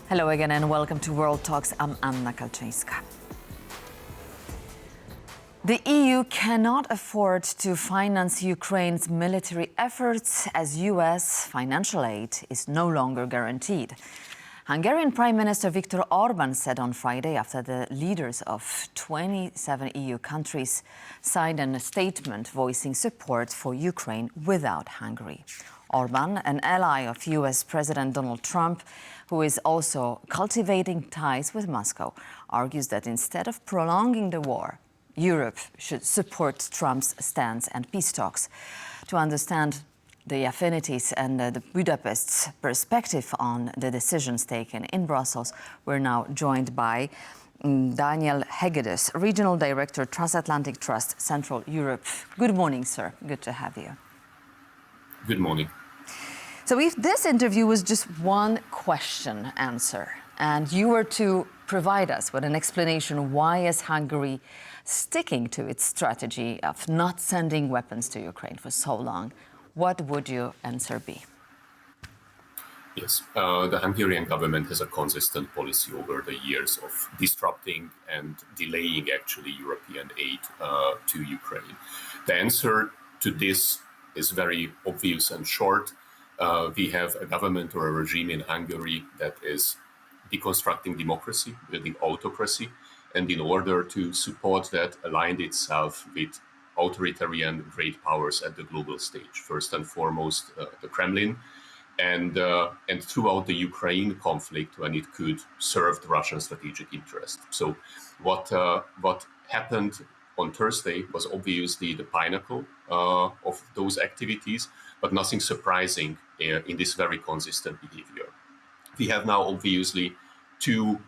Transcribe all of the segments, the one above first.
Hello again and welcome to World Talks. I'm Anna Kalczyńska. The EU cannot afford to finance Ukraine's military efforts as US financial aid is no longer guaranteed. Hungarian Prime Minister Viktor Orban said on Friday, after the leaders of 27 EU countries signed a statement voicing support for Ukraine without Hungary. Orban, an ally of US President Donald Trump, who is also cultivating ties with Moscow, argues that instead of prolonging the war, Europe should support Trump's stance and peace talks. To understand the affinities and the Budapest's perspective on the decisions taken in Brussels, we're now joined by DANIEL HEGEDüs, Regional Director, Transatlantic Trust, Central Europe. Good morning, sir. Good to have you. Good morning. So if this interview was just one question answer, and you were to provide us with an explanation why is Hungary sticking to its strategy of not sending weapons to Ukraine for so long, what would your answer be? Yes, the Hungarian government has a consistent policy over the years of disrupting and delaying actually European aid to Ukraine. The answer to this is very obvious and short. We have a government or a regime in Hungary that is deconstructing democracy, building autocracy, and in order to support that, aligned itself with authoritarian great powers at the global stage. First and foremost, the Kremlin, and throughout the Ukraine conflict, when it could serve the Russian strategic interest. So, what happened on Thursday was obviously the pinnacle of those activities, but nothing surprising in this very consistent behavior. We have now obviously two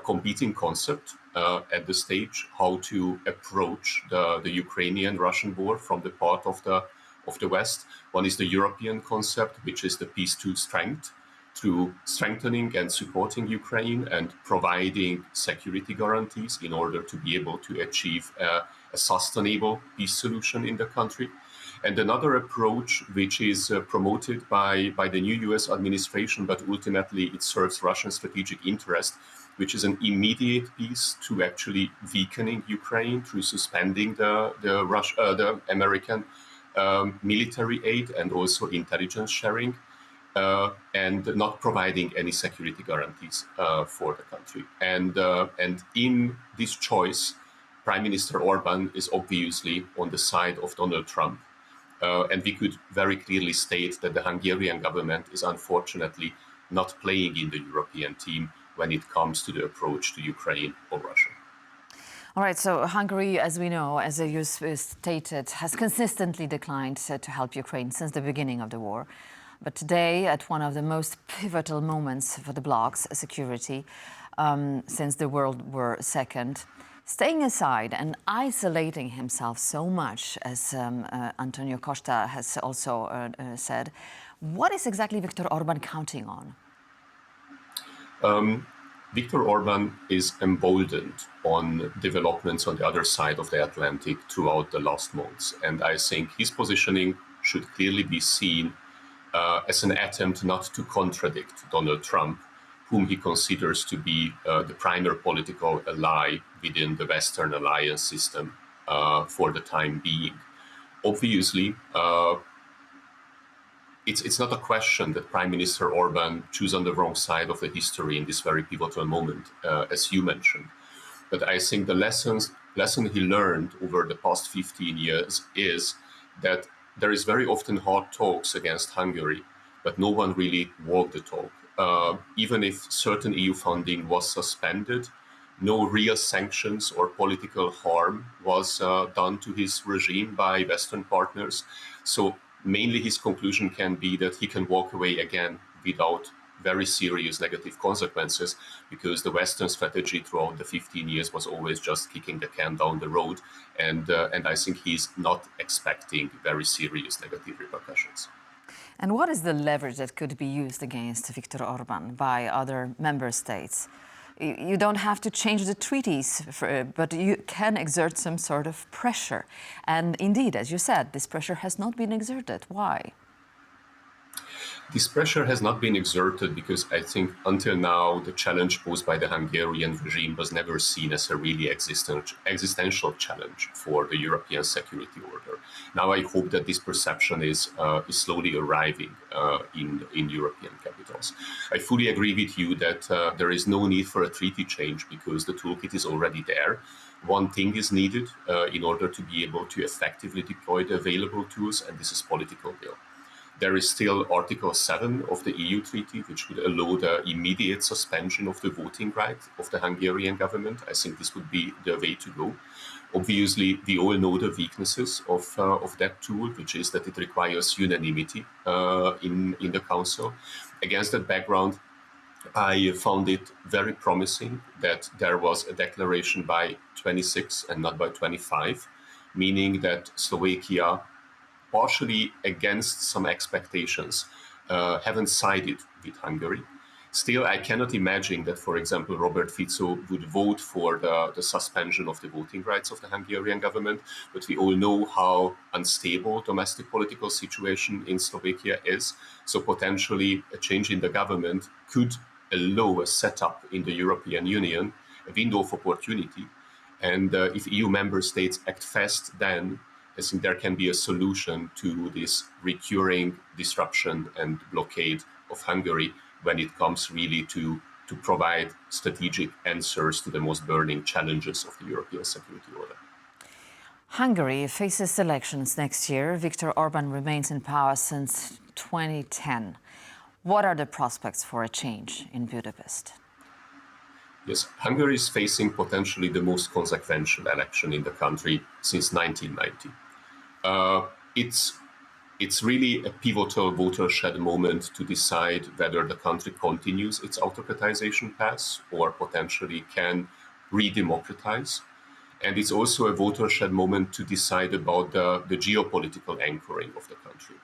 competing concepts at the stage how to approach the Ukrainian-Russian war from the part of the West. One is the European concept, which is the peace to strength, through strengthening and supporting Ukraine and providing security guarantees in order to be able to achieve a sustainable peace solution in the country. And another approach, which is promoted by the new US administration, but ultimately it serves Russian strategic interest, which is an immediate peace to actually weakening Ukraine through suspending the American military aid and also intelligence sharing, and not providing any security guarantees for the country. And in this choice, Prime Minister Orban is obviously on the side of Donald Trump. And we could very clearly state that the Hungarian government is unfortunately not playing in the European team when it comes to the approach to Ukraine or Russia. All right, so Hungary, as we know, as you stated, has consistently declined to help Ukraine since the beginning of the war. But today, at one of the most pivotal moments for the bloc's security since the World War II, staying aside and isolating himself so much, as Antonio Costa has also said, what is exactly Viktor Orban counting on? Viktor Orban is emboldened on developments on the other side of the Atlantic throughout the last months. And I think his positioning should clearly be seen as an attempt not to contradict Donald Trump, whom he considers to be the primary political ally within the Western alliance system for the time being. Obviously, it's not a question that Prime Minister Orban chose on the wrong side of the history in this very pivotal moment, as you mentioned. But I think the lesson he learned over the past 15 years is that there is very often hard talks against Hungary, but no one really walked the talk. Even if certain EU funding was suspended, no real sanctions or political harm was done to his regime by Western partners. So mainly his conclusion can be that he can walk away again without very serious negative consequences, because the Western strategy throughout the 15 years was always just kicking the can down the road. And I think he's not expecting very serious negative repercussions. And what is the leverage that could be used against Viktor Orban by other member states? You don't have to change the treaties, but you can exert some sort of pressure. And indeed, as you said, this pressure has not been exerted. Why? This pressure has not been exerted because I think until now the challenge posed by the Hungarian regime was never seen as a really existential challenge for the European security order. Now I hope that this perception is slowly arriving in European capitals. I fully agree with you that there is no need for a treaty change because the toolkit is already there. One thing is needed in order to be able to effectively deploy the available tools, and this is political will. There is still Article 7 of the EU treaty, which would allow the immediate suspension of the voting right of the Hungarian government. I think this would be the way to go. Obviously, we all know the weaknesses of that tool, which is that it requires unanimity in the Council. Against that background, I found it very promising that there was a declaration by 26 and not by 25, meaning that Slovakia, partially against some expectations, haven't sided with Hungary. Still, I cannot imagine that, for example, Robert Fico would vote for the suspension of the voting rights of the Hungarian government, but we all know how unstable domestic political situation in Slovakia is. So potentially a change in the government could allow a setup in the European Union, a window of opportunity. And if EU member states act fast, then I think there can be a solution to this recurring disruption and blockade of Hungary when it comes really to provide strategic answers to the most burning challenges of the European security order. Hungary faces elections next year. Viktor Orban remains in power since 2010. What are the prospects for a change in Budapest? Yes, Hungary is facing potentially the most consequential election in the country since 1990. It's really a pivotal watershed moment to decide whether the country continues its autocratization path or potentially can re-democratize. And it's also a watershed moment to decide about the geopolitical anchoring of the country,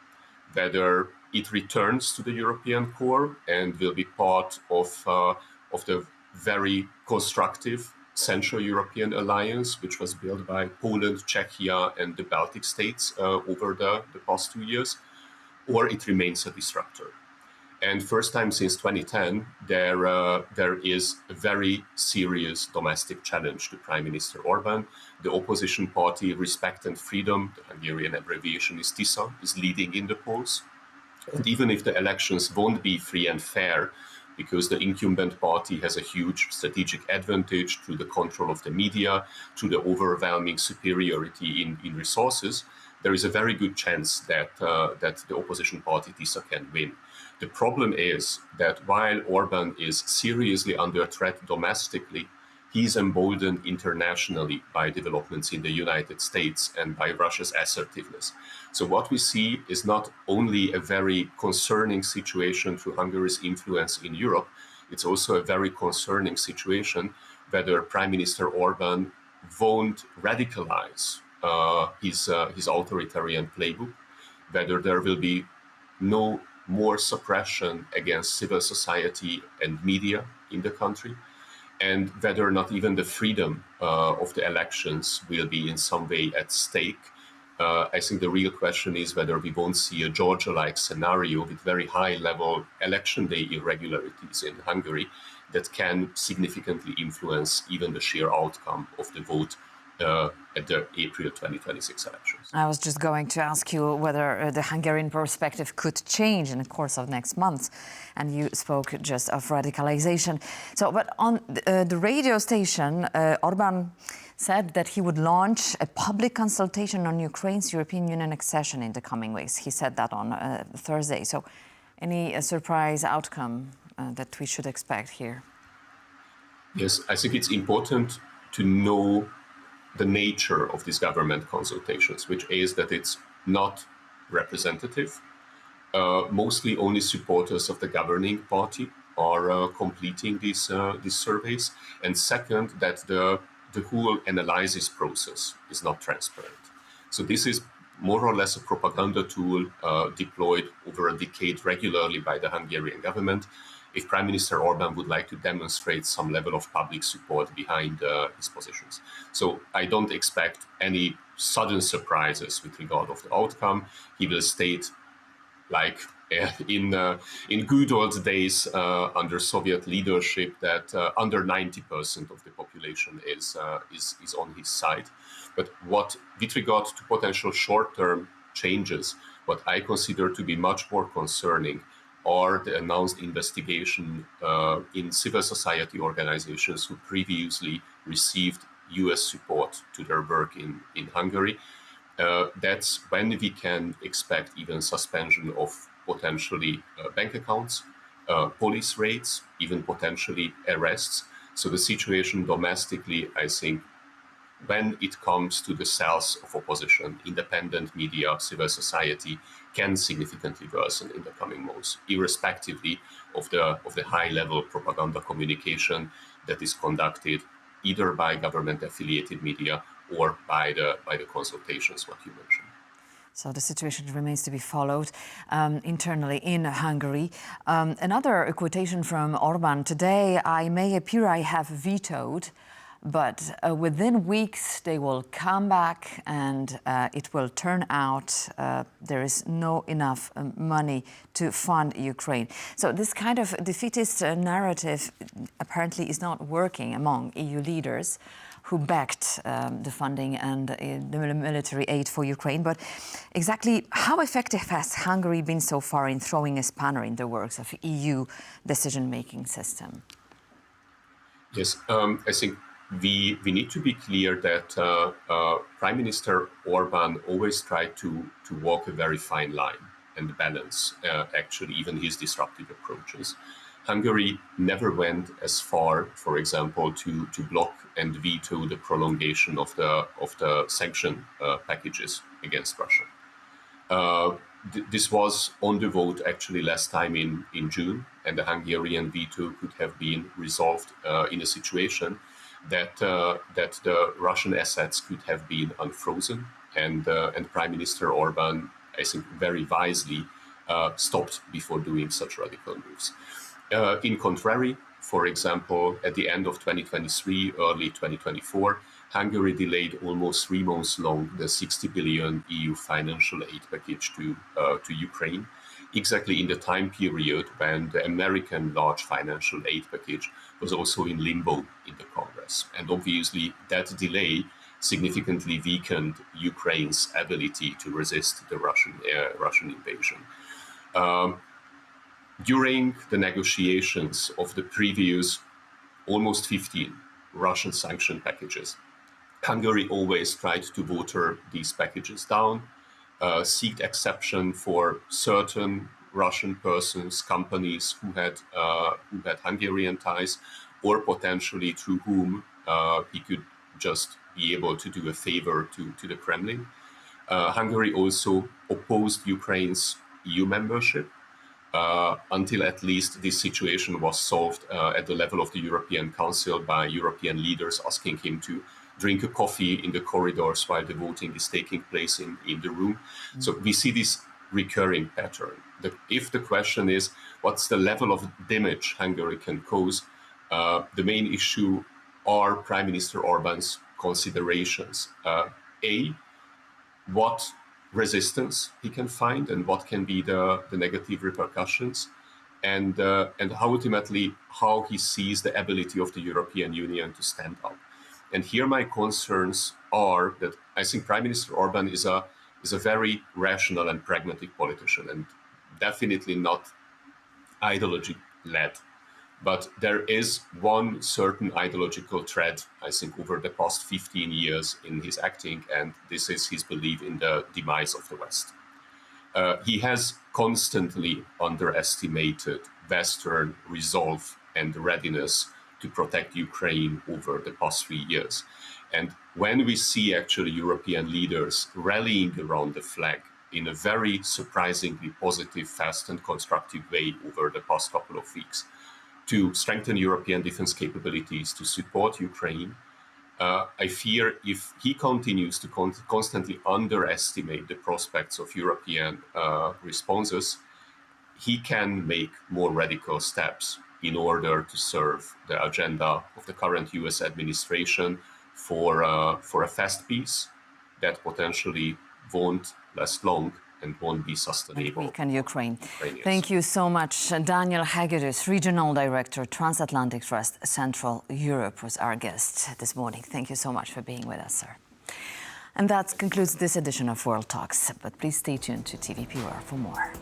whether it returns to the European core and will be part of the very constructive Central European alliance, which was built by Poland, Czechia, and the Baltic states over the past 2 years, or it remains a disruptor. And first time since 2010, there is a very serious domestic challenge to Prime Minister Orban. The opposition party Respect and Freedom, the Hungarian abbreviation is TISA, is leading in the polls. And even if the elections won't be free and fair, because the incumbent party has a huge strategic advantage through the control of the media, through the overwhelming superiority in resources, there is a very good chance that the opposition party TISA can win. The problem is that while Orban is seriously under threat domestically, he is emboldened internationally by developments in the United States and by Russia's assertiveness. So what we see is not only a very concerning situation through Hungary's influence in Europe, it's also a very concerning situation whether Prime Minister Orban won't radicalize his authoritarian playbook, whether there will be no more suppression against civil society and media in the country, and whether or not even the freedom of the elections will be in some way at stake. I think the real question is whether we won't see a Georgia-like scenario with very high-level election day irregularities in Hungary that can significantly influence even the sheer outcome of the vote at the April 2026 elections. I was just going to ask you whether the Hungarian perspective could change in the course of next month, and you spoke just of radicalization. So, but on the radio station, Orban said that he would launch a public consultation on Ukraine's European Union accession in the coming weeks. He said that on Thursday. So, any surprise outcome that we should expect here? Yes, I think it's important to know the nature of these government consultations, which is that it's not representative. Mostly only supporters of the governing party are completing these surveys. And second, that the whole analysis process is not transparent. So this is more or less a propaganda tool deployed over a decade regularly by the Hungarian government. If Prime Minister Orban would like to demonstrate some level of public support behind his positions. So I don't expect any sudden surprises with regard of the outcome. He will state, like in good old days under Soviet leadership that under 90% of the population is on his side. But with regard to potential short-term changes, what I consider to be much more concerning are the announced investigation in civil society organizations who previously received US support to their work in Hungary. That's when we can expect even suspension of potentially bank accounts, police raids, even potentially arrests. So the situation domestically, I think, when it comes to the cells of opposition, independent media, civil society, can significantly worsen in the coming months, irrespectively of the high-level propaganda communication that is conducted either by government-affiliated media or by the consultations, what you mentioned. So the situation remains to be followed internally in Hungary. Another quotation from Orban: "Today I may appear I have vetoed, but within weeks they will come back and it will turn out there is no enough money to fund Ukraine." So this kind of defeatist narrative apparently is not working among EU leaders who backed the funding and the military aid for Ukraine. But exactly how effective has Hungary been so far in throwing a spanner in the works of EU decision-making system? Yes, I think we need to be clear that Prime Minister Orban always tried to walk a very fine line and balance actually even his disruptive approaches. Hungary never went as far, for example, to block and veto the prolongation of the sanction packages against Russia. This was on the vote actually last time in June, and the Hungarian veto could have been resolved in a situation that the Russian assets could have been unfrozen, and Prime Minister Orban, I think, very wisely stopped before doing such radical moves. In contrary, for example, at the end of 2023, early 2024, Hungary delayed almost 3 months long the 60 billion EU financial aid package to Ukraine, exactly in the time period when the American large financial aid package was also in limbo in the Congress. And obviously, that delay significantly weakened Ukraine's ability to resist the Russian invasion. During the negotiations of the previous almost 15 Russian sanction packages, Hungary always tried to water these packages down, seek exception for certain Russian persons, companies who had Hungarian ties, or potentially through whom he could just be able to do a favor to the Kremlin. Hungary also opposed Ukraine's EU membership until at least this situation was solved at the level of the European Council by European leaders asking him to drink a coffee in the corridors while the voting is taking place in the room. So we see this recurring pattern. If the question is, what's the level of damage Hungary can cause, the main issue are Prime Minister Orban's considerations. What resistance he can find and what can be the negative repercussions, and ultimately how he sees the ability of the European Union to stand up. And here my concerns are that I think Prime Minister Orban is a very rational and pragmatic politician, and definitely not ideology-led. But there is one certain ideological thread, I think, over the past 15 years in his acting, and this is his belief in the demise of the West. He has constantly underestimated Western resolve and readiness to protect Ukraine over the past 3 years. And when we see actually European leaders rallying around the flag in a very surprisingly positive, fast and constructive way over the past couple of weeks, to strengthen European defense capabilities, to support Ukraine, I fear if he continues to constantly underestimate the prospects of European responses, he can make more radical steps in order to serve the agenda of the current US administration for a fast peace that potentially won't last long and won't be And sustainable. weaken Ukraine. Ukrainians. Thank you so much. Daniel Hegedüs, Regional Director, Transatlantic Trust, Central Europe, was our guest this morning. Thank you so much for being with us, sir. And that concludes this edition of World Talks. But please stay tuned to TVP World for more.